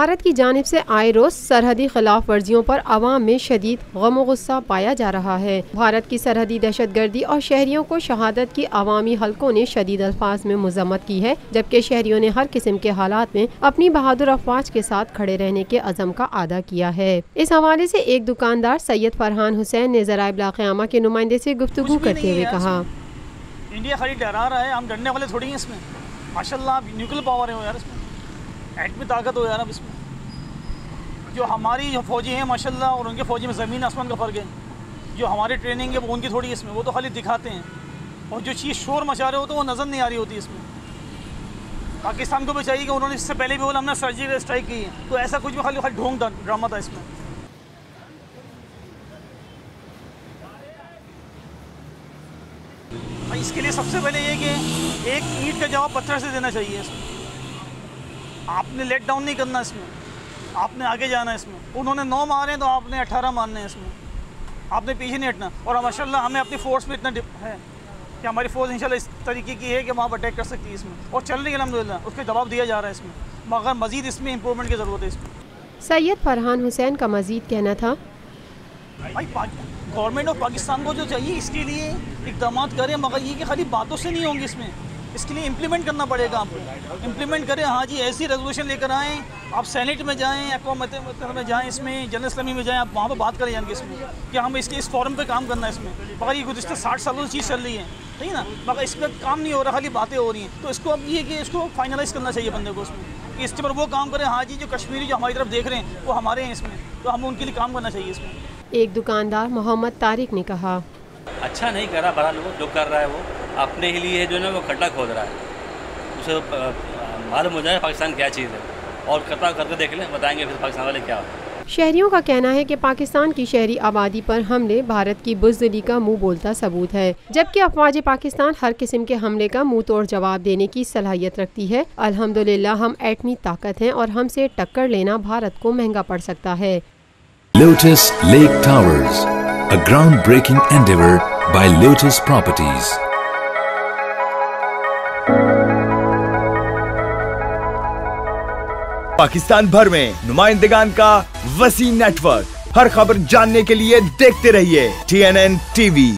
भारत की जानिब से आए रोज सरहदी खिलाफ वर्जियों पर अवाम में शदीद गम और गुस्सा पाया जा रहा है। भारत की सरहदी दहशतगर्दी और शहरियों को शहादत की अवामी हलकों ने शदीद अल्फाज में मजम्मत की है, जबकि शहरियों ने हर किस्म के हालात में अपनी बहादुर अफवाज के साथ खड़े रहने के अज़म का अदा किया है। इस हवाले से एक दुकानदार सैयद फरहान हुसैन ने ज़राए इब्लाग़ के नुमाइंदे से गुफ्तगू करते हुए कहा, इंडिया खाली डरा रहा है, हम डरने वाले थोड़ी हैं इसमें। माशाल्लाह न्यूक्लियर पावर है यार, इसमें एटमी ताकत हो यार। अब इसमें जो हमारी फ़ौजी हैं माशाल्लाह और उनके फ़ौजी में ज़मीन आसमान का फ़र्क है। जो हमारी ट्रेनिंग है वो उनकी थोड़ी इसमें, वो तो खाली दिखाते हैं, और जो चीज़ शोर मचा रहे हो तो वो नज़र नहीं आ रही होती इसमें। पाकिस्तान को भी चाहिए कि उन्होंने इससे पहले भी बोला हमने सर्जिकल स्ट्राइक की है, तो ऐसा कुछ भी खाली ढोंग ड्रामा था इसमें। इसके लिए सबसे पहले ये कि एक ईंट का जवाब पत्थर से देना चाहिए इसमें। आपने लेट डाउन नहीं करना इसमें, आपने आगे जाना है इसमें। उन्होंने 9 मारे तो आपने 18 मारने हैं इसमें, आपने पीछे नहीं हटना। और माशाल्लाह हमें अपनी फ़ोर्स में इतना है कि हमारी फ़ोर्स इंशाल्लाह इस तरीके की है कि वहाँ पर अटैक कर सकती है इसमें, और चल रही है अल्हम्दुलिल्लाह, उसके जवाब दिया जा रहा है इसमें, मगर मज़ीद इसमें इम्प्रूवमेंट की ज़रूरत है इसमें। सैयद फरहान हुसैन का मज़ीद कहना था, भाई गवर्नमेंट ऑफ पाकिस्तान को जो चाहिए इसके लिए इक़दाम करें, मगर ये कि खाली बातों से नहीं होंगी इसमें, इसके लिए इम्प्लीमेंट करना पड़ेगा। आपको इम्प्लीमेंट करें, हाँ जी, ऐसी रेजोल्यूशन लेकर आएँ, आप सेनेट में जाएँ, अक़वाम मुत्तहिदा में जाएँ, इसमें जनरल असम्बली में जाएँ, आप वहाँ पर बात करें जाएंगे इसमें कि हम इसके इस फॉरम पे काम करना है इसमें। मगर ये गुज़िश्ता 60 सालों से चीज़ चल रही है, ठीक है ना, मगर इस पर काम नहीं हो रहा, खाली बातें हो रही हैं। तो इसको अब ये कि इसको फाइनलाइज़ करना चाहिए बंदे को इसमें, कि इसके पर वो काम करें। हाँ जी, जो कश्मीरी जो हमारी तरफ देख रहे हैं वो हमारे हैं इसमें, तो हमें उनके लिए काम करना चाहिए इसमें। एक दुकानदार मोहम्मद तारिक ने कहा, अच्छा नहीं कर रहा, बड़ा लोग जो कर रहा है वो अपने ही लिए जो है वो खड्डा खोद रहा है। उसे मालूम हो जाए पाकिस्तान क्या चीज़ है, और कतरा करके देख लें, बताएंगे फिर पाकिस्तान वाले क्या है। शहरियों का कहना है कि पाकिस्तान की शहरी आबादी पर हमले भारत की बुज़दिली का मुंह बोलता सबूत है, जबकि अफवाज पाकिस्तान हर किस्म के हमले का मुंह तोड़ जवाब देने की सलाहियत रखती है। अल्हम्दुलिल्लाह हम एटमी ताकत हैं और हमसे टक्कर लेना भारत को महंगा पड़ सकता है। Lotus Lake Towers, a groundbreaking endeavor by Lotus Properties. Pakistan भर में नुमाइंदगान का वसी नेटवर्क, हर खबर जानने के लिए देखते रहिए TNN TV।